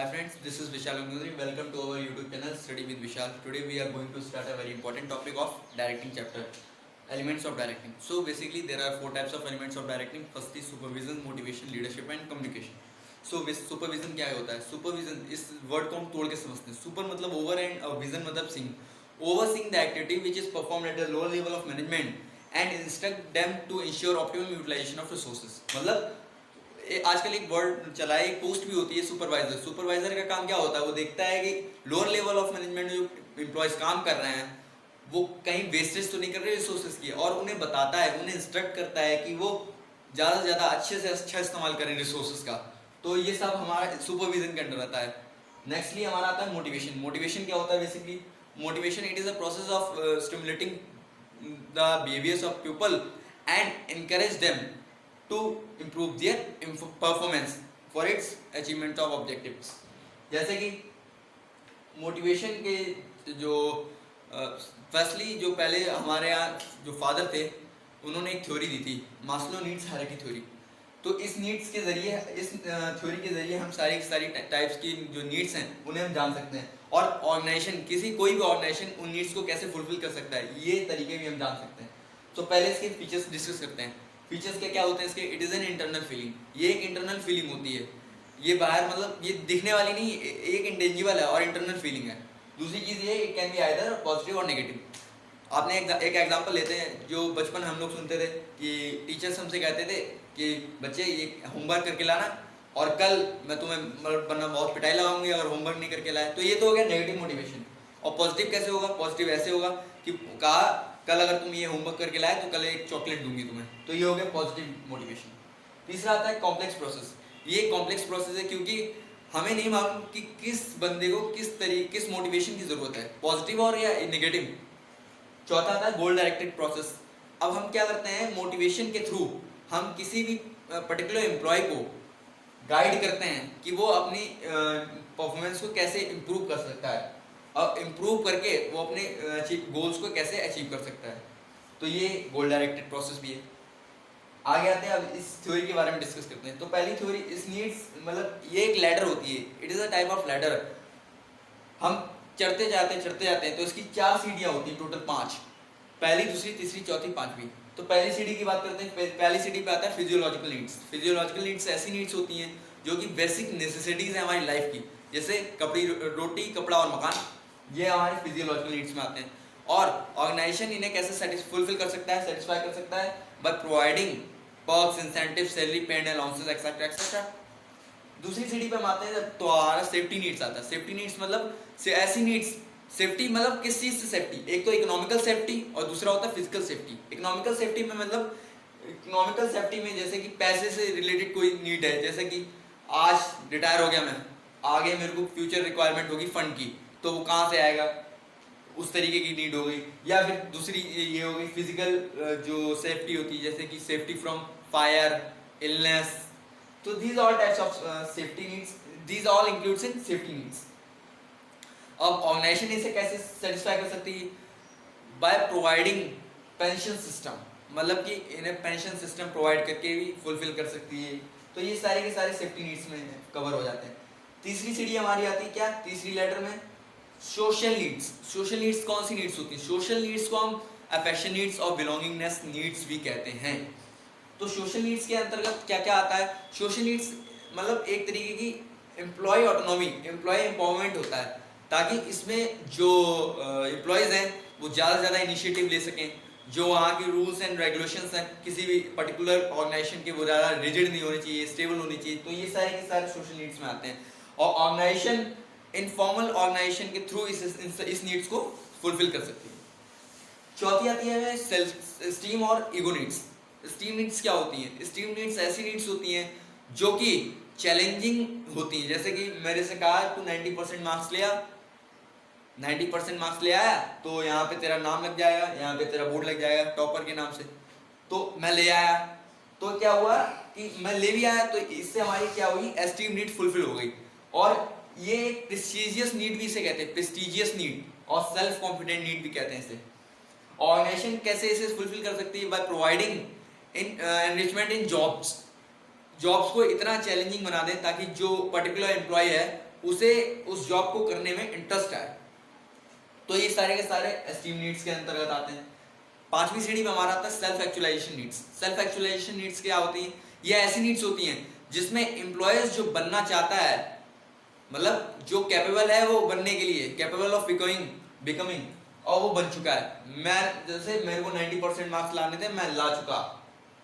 Hi friends, this is Vishal Angudri. Welcome to our YouTube channel Study with Vishal. Today we are going to start a very important topic of directing chapter. Elements of directing. So basically there are four types of elements of directing. First is supervision, motivation, leadership and communication. So supervision क्या होता है? Supervision इस word को हम तोड़ के समझते हैं. Super मतलब over and vision मतलब seeing. Overseeing the activity which is performed at the lower level of management and instruct them to ensure optimum utilization of resources. मतलब आजकल एक वर्ड चला है, एक पोस्ट भी होती है सुपरवाइजर. सुपरवाइजर का काम क्या होता है? वो देखता है कि लोअर लेवल ऑफ मैनेजमेंट जो एम्प्लॉयज काम कर रहे हैं वो कहीं वेस्टेज तो नहीं कर रहे रिसोर्सेज की, और उन्हें बताता है, उन्हें इंस्ट्रक्ट करता है कि वो ज़्यादा से ज़्यादा अच्छे से अच्छा इस्तेमाल करें रिसोर्सेज का. तो ये सब हमारा सुपरविजन के अंडर आता है. नेक्स्टली हमारा आता है मोटिवेशन. मोटिवेशन क्या होता है? Basically motivation it is a process of stimulating the behaviours of people and encourage them to improve their performance for its achievement of objectives. जैसे कि मोटिवेशन के जो फर्स्टली जो पहले हमारे यहाँ जो फादर थे उन्होंने एक थ्योरी दी थी, मास्लो नीड्स हायरार्की थ्योरी. तो इस नीड्स के जरिए, इस थ्योरी के जरिए हम सारी टाइप्स की जो नीड्स हैं उन्हें हम जान सकते हैं, और ऑर्गेनाइजेशन कोई भी ऑर्गेनाइजेशन उन नीड्स को कैसे फुलफिल कर सकता है ये तरीके भी हम जान सकते हैं. तो पहले इसके फीचर्स डिस्कस करते हैं. फीचर्स के क्या होते हैं इसके? It is an internal feeling. ये एक इंटरनल फीलिंग होती है. ये बाहर मतलब ये दिखने वाली नहीं, एक इंटेंजिबल है और इंटरनल फीलिंग है. दूसरी चीज़ ये it can be either positive और नेगेटिव. आपने एक एग्जांपल लेते हैं जो बचपन हम लोग सुनते थे कि टीचर्स हमसे कहते थे कि बच्चे ये होमवर्क करके लाना और कल मैं तुम्हें वरना बहुत पिटाई लगाऊंगी अगर होमवर्क नहीं करके लाए. तो ये तो हो गया नेगेटिव मोटिवेशन. और पॉजिटिव कैसे होगा? पॉजिटिव ऐसे होगा कि कहा कल अगर तुम ये होमवर्क करके लाए तो कल एक चॉकलेट दूंगी तुम्हें. तो ये हो गया पॉजिटिव मोटिवेशन. तीसरा आता है कॉम्प्लेक्स प्रोसेस. ये कॉम्प्लेक्स प्रोसेस है क्योंकि हमें नहीं मालूम कि किस बंदे को किस मोटिवेशन की जरूरत है, पॉजिटिव और या नेगेटिव. चौथा आता है गोल डायरेक्टेड प्रोसेस. अब हम क्या करते हैं? मोटिवेशन के थ्रू हम किसी भी पर्टिकुलर एम्प्लॉय को गाइड करते हैं कि वो अपनी परफॉर्मेंस को कैसे इम्प्रूव कर सकता है और इम्प्रूव करके वो अपने गोल्स को कैसे अचीव कर सकता है. तो ये गोल डायरेक्टेड प्रोसेस भी है. आगे आते हैं, अब इस थ्योरी के बारे में डिस्कस करते हैं. तो पहली थ्योरी इस नीड्स मतलब ये एक लैडर होती है. It is a type of ladder. हम चढ़ते जाते हैं तो इसकी 4 सीढ़ियाँ होती हैं, टोटल 5. पहली, दूसरी, तीसरी, चौथी, पांचवी. तो पहली सीढ़ी की बात करते हैं. पहली सीढ़ी पे आता है फिजियोलॉजिकल नीड्स. फिजियोलॉजिकल नीड्स ऐसी नीड्स होती हैं जो कि बेसिक नेसेसिटीज़ हैं हमारी लाइफ की, जैसे रोटी, कपड़ा और मकान. ये हमारे फिजियोलॉजिकल नीड्स में आते हैं. और ऑर्गेनाइजेशन इन्हें कैसे फुलफिल कर सकता है, सेटिस्फाई कर सकता है? By providing perks, incentive, salary, पे एंड अलाउंसेस एक्सेट्रा एक्सेट्रा. दूसरी सीढ़ी पे हम आते हैं तो हमारा सेफ्टी नीड्स आता है. सेफ्टी नीड्स मतलब ऐसी नीड्स, सेफ्टी मतलब किस चीज़ से सेफ्टी? एक तो इकोनॉमिकल सेफ्टी और दूसरा होता है फिजिकल सेफ्टी. इकोनॉमिकल सेफ्टी में मतलब इकोनॉमिकल सेफ्टी में जैसे कि पैसे से रिलेटेड कोई नीड है, जैसे कि आज रिटायर हो गया मैं, आगे मेरे को फ्यूचर रिक्वायरमेंट होगी फंड की, तो वो कहाँ से आएगा? उस तरीके की नीड हो गई. या फिर दूसरी ये हो गई फिजिकल जो सेफ्टी होती है, जैसे कि सेफ्टी फ्रॉम फायर, इलनेस. तो these all types of safety needs, these all includes in safety needs. अब ऑर्गेनाइजेशन इसे कैसे सेटिस्फाई कर सकती है? By providing pension system. मतलब कि इन्हें पेंशन सिस्टम प्रोवाइड करके भी फुलफिल कर सकती है. तो ये सारे के सारे सेफ्टी नीड्स में कवर हो जाते हैं. तीसरी सीढ़ी हमारी आती है क्या? तीसरी लेटर में सोशल नीड्स. सोशल नीड्स कौन सी नीड्स होती हैं? सोशल नीड्स को हम अफेक्शन नीड्स और बिलोंगिंगनेस नीड्स भी कहते हैं. तो सोशल नीड्स के अंतर्गत क्या क्या आता है? सोशल नीड्स मतलब एक तरीके की एम्प्लॉय ऑटोनॉमी, एम्प्लॉय एम्पावरमेंट होता है, ताकि इसमें जो एम्प्लॉयज़ हैं वो ज़्यादा से ज़्यादा इनिशिएटिव ले सकें. जो वहाँ की रूल्स एंड रेगुलेशंस हैं किसी भी पर्टिकुलर ऑर्गेनाइजेशन के, वो ज़्यादा रिजिड नहीं होनी चाहिए, स्टेबल होनी चाहिए. तो ये सारे के सारे सोशल नीड्स में आते हैं. और ऑर्गेनाइजेशन इनफॉर्मल ऑर्गेनाइजेशन के थ्रू इस नीड्स को फुलफिल कर सकती है. चौथी आती है सेल्फ स्टीम और ईगो नीड्स. स्टीम नीड्स क्या होती हैं? स्टीम नीड्स ऐसी नीड्स होती हैं जो कि चैलेंजिंग होती हैं. जैसे कि मेरे से कहा तू 90% मार्क्स ले आ, 90% मार्क्स ले आया तो यहाँ पे तेरा नाम लग जाएगा, यहाँ पे तेरा बोर्ड लग जाएगा टॉपर के नाम से. तो मैं ले आया, तो क्या हुआ कि मैं ले भी आया, तो इससे हमारी क्या हुई? एस्टीम नीड फुलफिल हो गई. और ये एक प्रेस्टीजियस नीड भी इसे कहते हैं, प्रेस्टीजियस नीड, और सेल्फ कॉन्फिडेंट नीड भी कहते हैं इसे. ऑर्गेनाइजेशन कैसे इसे फुलफिल कर सकती है? By providing enrichment in jobs. Jobs को इतना चैलेंजिंग बना दें ताकि जो पर्टिकुलर एम्प्लॉय है उसे उस जॉब को करने में इंटरेस्ट आए। तो ये सारे के सारे एस्टीम नीड्स के अंतर्गत आते हैं। पांचवी श्रेणी में हमारा आता है self actualization needs. Self actualization needs क्या होती हैं? ये ऐसी नीड्स होती हैं जिसमें एम्प्लॉयज जो बनना चाहता है, मतलब जो कैपेबल है वो बनने के लिए, कैपेबल ऑफ बिकमिंग, और वो बन चुका है। मैं जैसे मेरे को 90% मार्क्स लाने थे, मैं ला चुका,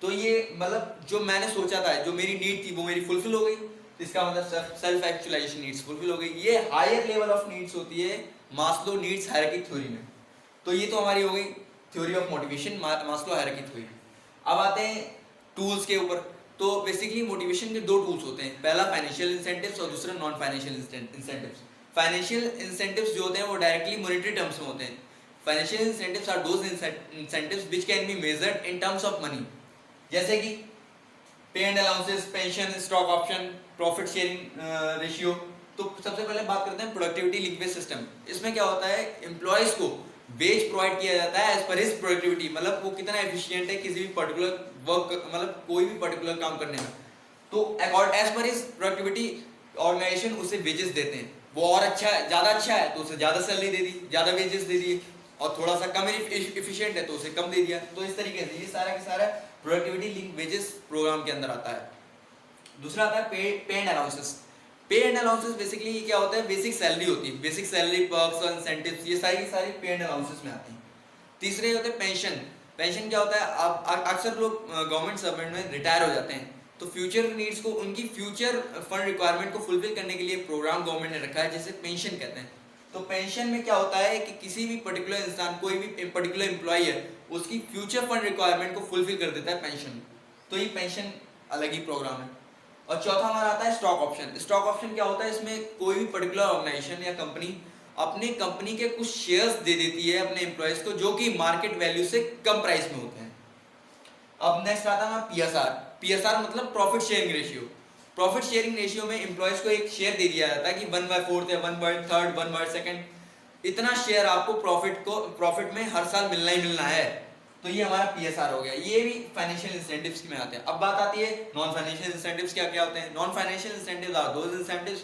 तो ये मतलब जो मैंने सोचा था, जो मेरी नीड थी वो मेरी फुलफिल हो गई, तो इसका मतलब सेल्फ एक्चुअलाइजेशन नीड्स फुलफिल हो गई। ये हायर लेवल ऑफ नीड्स होती है मास्लो नीड्स हायरार्की थ्योरी में। तो ये तो हमारी हो गई theory of motivation, Maslow hierarchy theory. अब आते हैं टूल्स के ऊपर। तो बेसिकली मोटिवेशन के दो टूल्स होते हैं, पहला फाइनेंशियल इंसेंटिव्स और दूसरा non financial incentives. Financial incentives जो होते हैं वो डायरेक्टली मॉनेटरी टर्म्स में होते हैं। Financial incentives are those incentives which can be measured in terms of money, जैसे कि pay and allowances, pension, stock option, profit sharing ratio. तो सबसे पहले बात करते हैं प्रोडक्टिविटी लिंक्ड सिस्टम। इसमें क्या होता है, एम्प्लॉयज को वेज प्रोवाइड किया जाता है एज पर हिज प्रोडक्टिविटी, मतलब वो कितना एफिशिएंट है किसी भी पर्टिकुलर वर्क, मतलब कोई भी पर्टिकुलर काम करने में। तो as per his productivity organisation उसे वेजेस देते हैं। वो और अच्छा है, ज्यादा अच्छा है तो उसे ज्यादा सैलरी दे दी, ज्यादा वेजेस दे दिए, और थोड़ा सा कम एफिशिएंट है तो उसे कम दे दिया। तो इस तरीके से ये सारा का सारा प्रोडक्टिविटी लिंक वेजेस प्रोग्राम के अंदर आता है। दूसरा आता है पे एंड अलाउंसेस। पे एंड अलाउंसेस बेसिकली क्या होता है, बेसिक सैलरी होती है, बेसिक सैलरी, पर्क्स और इंसेंटिव्स, ये सारी की सारी पे एंड अलाउंसेस में आती हैं। तीसरे होते हैं पेंशन। पेंशन क्या होता है, अब अक्सर लोग गवर्नमेंट सर्वेंट में रिटायर हो जाते हैं, तो फ्यूचर नीड्स को, उनकी फ्यूचर फंड रिक्वायरमेंट को फुलफिल करने के लिए प्रोग्राम गवर्नमेंट ने रखा है जिसे पेंशन कहते हैं। तो पेंशन में क्या होता है कि किसी भी पर्टिकुलर इंसान, कोई भी पर्टिकुलर एम्प्लॉय है, उसकी फ्यूचर फंड रिक्वायरमेंट को फुलफिल कर देता है पेंशन। तो ये पेंशन अलग ही प्रोग्राम है। और चौथा हमारा आता है स्टॉक ऑप्शन। स्टॉक ऑप्शन क्या होता है, इसमें कोई भी पर्टिकुलर ऑर्गेनाइजेशन या कंपनी अपने कंपनी के कुछ शेयर्स दे देती है अपने एम्प्लॉयज को, जो कि मार्केट वैल्यू से कम प्राइस में होते हैं। अब नेक्स्ट आता है पीएसआर। पीएसआर मतलब profit sharing ratio. Profit sharing ratio में एम्प्लॉयज को एक शेयर दे दिया जाता है कि 1/4 या 1/3, 1/2 इतना शेयर आपको प्रॉफिट में हर साल मिलना ही मिलना है। तो ये हमारा पीएसआर हो गया। ये भी फाइनेंशियल इंसेंटिव्स में आते हैं। अब बात आती है नॉन फाइनेंशियल इंसेंटिव्स क्या क्या होते हैं। Non financial incentives are those incentives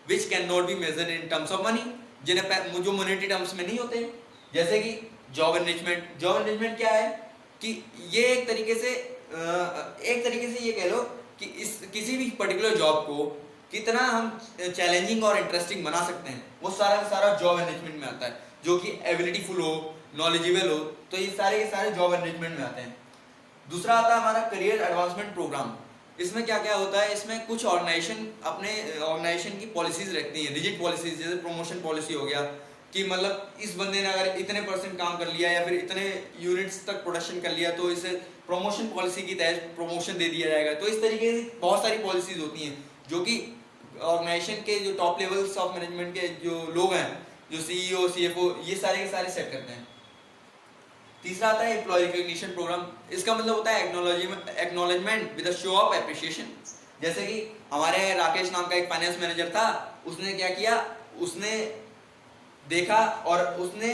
which can not be measured in terms of money, जिन्हें जो मॉनेटरी टर्म्स में नहीं होते, जैसे कि जॉब एनरिचमेंट। जॉब एनरिचमेंट क्या है कि ये एक तरीके से ये कह लो कि किसी भी पर्टिकुलर जॉब को कितना हम चैलेंजिंग और इंटरेस्टिंग बना सकते हैं, वो सारा का सारा जॉब एनरिचमेंट में आता है, जो कि एबिलिटीफुल हो, नॉलेजेबल हो। तो ये सारे के सारे जॉब एनरिचमेंट में आते हैं। दूसरा आता है हमारा करियर एडवांसमेंट प्रोग्राम। इसमें क्या क्या होता है, इसमें कुछ ऑर्गेनाइजेशन की पॉलिसीज रखती हैं, रिजिड पॉलिसीज, जैसे प्रमोशन पॉलिसी हो गया कि मतलब इस बंदे ने अगर इतने % काम कर लिया या फिर इतने यूनिट्स तक प्रोडक्शन कर लिया तो इसे प्रमोशन पॉलिसी की तहत प्रमोशन दे दिया जाएगा। तो इस तरीके से बहुत सारी पॉलिसीज होती हैं जो कि ऑर्गेनाइजेशन के जो टॉप लेवल्स ऑफ मैनेजमेंट के जो लोग हैं, जो सीईओ, सीएफओ, ये सारे के सारे सेट करते हैं। तीसरा आता है एम्प्लॉय रिकॉग्निशन प्रोग्राम। इसका मतलब होता है acknowledgement with a show off appreciation. जैसे कि हमारे राकेश नाम का एक फाइनेंस मैनेजर था, उसने क्या किया, उसने देखा और उसने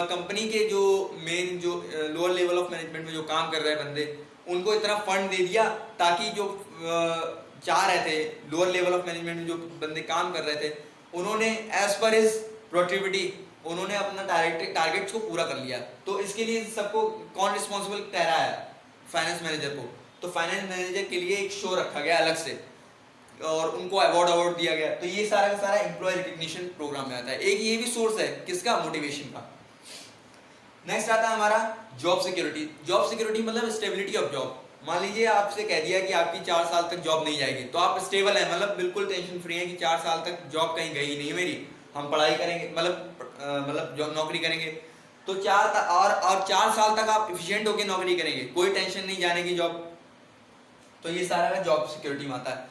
कंपनी के जो मेन जो लोअर लेवल ऑफ मैनेजमेंट में जो काम कर रहे बंदे, उनको इतना फंड दे दिया ताकि जो चाह रहे थे लोअर लेवल ऑफ मैनेजमेंट में जो बंदे काम कर रहे थे, उन्होंने एज पर हिज प्रोडक्टिविटी उन्होंने अपना टारगेट्स को पूरा कर लिया। तो इसके लिए सबको कौन रिस्पॉन्सिबल ठहरा है, फाइनेंस मैनेजर को। तो फाइनेंस मैनेजर के लिए एक शो रखा गया अलग से और उनको अवार्ड दिया गया। तो ये सारा का सारा एम्प्लॉय रिकग्निशन प्रोग्राम में आता है। एक ये भी सोर्स है किसका, मोटिवेशन का। नेक्स्ट आता है हमारा जॉब सिक्योरिटी। जॉब सिक्योरिटी मतलब स्टेबिलिटी ऑफ जॉब। मान लीजिए आपसे कह दिया कि आपकी 4 साल तक जॉब नहीं जाएगी, तो आप स्टेबल है, मतलब बिल्कुल टेंशन फ्री है कि 4 साल तक जॉब कहीं गई नहीं मेरी, हम पढ़ाई करेंगे, मतलब जॉब नौकरी करेंगे। तो 4 साल तक आप एफिशिएंट होकर नौकरी करेंगे, कोई टेंशन नहीं जाने की जॉब। तो ये सारा का जॉब सिक्योरिटी में आता है।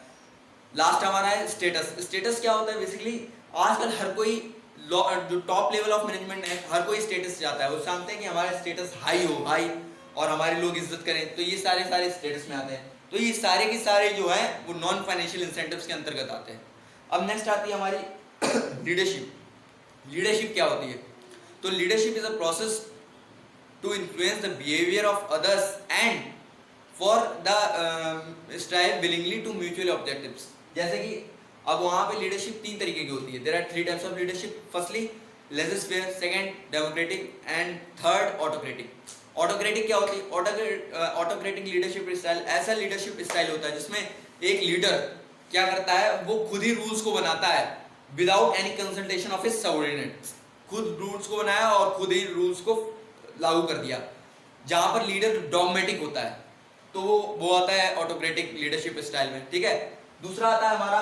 लास्ट हमारा है स्टेटस। स्टेटस क्या होता है, बेसिकली आजकल हर कोई जो टॉप लेवल ऑफ मैनेजमेंट है, हर कोई स्टेटस चाहता है। वो चाहते हैं कि हमारा स्टेटस हाई और हमारे लोग इज्जत करें। तो ये सारे स्टेटस में आते हैं। तो ये सारे के सारे जो है वो नॉन फाइनेंशियल इंसेंटिव्स के अंतर्गत आते हैं। अब नेक्स्ट आती है हमारी लीडरशिप। लीडरशिप क्या होती है, तो leadership is a process to influence the behaviour of others and for the strive willingly to mutual objectives. जैसे कि अब वहाँ पे लीडरशिप 3 तरीके की होती है। There are 3 types of leadership. Firstly legislative, second democratic and third autocratic. Autocratic क्या होती है? ऑटोक्रेटिक लीडरशिप स्टाइल ऐसा लीडरशिप स्टाइल होता है जिसमें एक लीडर क्या करता है, वो खुद ही रूल्स को बनाता है without any consultation of his subordinates. खुद रूल्स को बनाया और खुद ही रूल्स को लागू कर दिया। जहां पर लीडर डॉगमेटिक होता है तो वो आता है ऑटोक्रेटिक लीडरशिप स्टाइल में, ठीक है। दूसरा आता है हमारा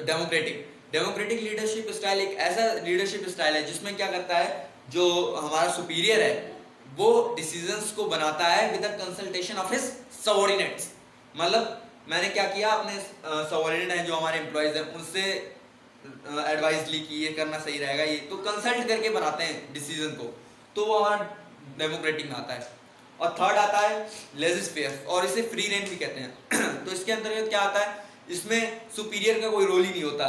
डेमोक्रेटिक। डेमोक्रेटिक लीडरशिप स्टाइल एक ऐसा लीडरशिप स्टाइल है जिसमें क्या करता है, जो हमारा सुपीरियर है वो डिसीजंस को बनाता है with the consultation of his subordinates. मतलब मैंने क्या किया, अपने सबऑर्डिनेट हैं जो हमारे एम्प्लॉयज हैं उनसे एडवाइस ली कि ये करना सही रहेगा, ये तो कंसल्ट करके बनाते हैं डिसीजन को, तो वो हमारा डेमोक्रेटिक में आता है। और थर्ड आता है लेजिस्लेटिव, और इसे फ्री रेंज भी कहते हैं। तो इसके अंतर्गत क्या आता है, इसमें सुपीरियर का कोई रोल ही नहीं होता।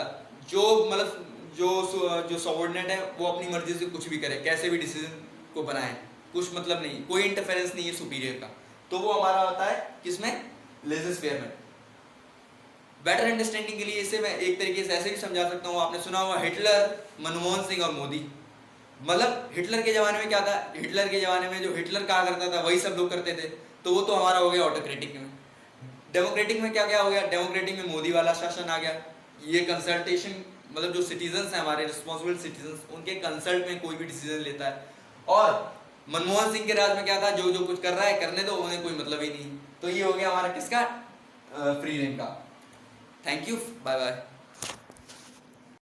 जो मतलब जो सबऑर्डिनेट है वो अपनी मर्जी से कुछ भी करे, कैसे भी डिसीजन को बनाए, कुछ मतलब नहीं, कोई इंटरफेरेंस नहीं है सुपीरियर का। तो वो हमारा होता है किसमें, लेजिस्लेटिव में। बेटर अंडरस्टैंडिंग के लिए इसे मैं एक तरीके से ऐसे भी समझा सकता हूँ। आपने सुना होगा हिटलर, मनमोहन सिंह और मोदी। मतलब हिटलर के जमाने में क्या था, हिटलर के जमाने में जो हिटलर कहा करता था वही सब लोग करते थे, तो वो तो हमारा हो गया ऑटोक्रेटिक में। डेमोक्रेटिक में क्या क्या हो गया, डेमोक्रेटिक में मोदी वाला शासन आ गया। ये कंसल्टेशन, मतलब जो सिटीजन्स हैं हमारे रिस्पॉन्सिबल सिटीजन्स, उनके कंसल्ट में कोई भी डिसीजन लेता है। और मनमोहन सिंह के राज में क्या था, जो जो कुछ कर रहा है करने दो, उन्हें कोई मतलब ही नहीं। तो ये हो गया हमारा किसका, फ्री रेंज का। Thank you, bye bye.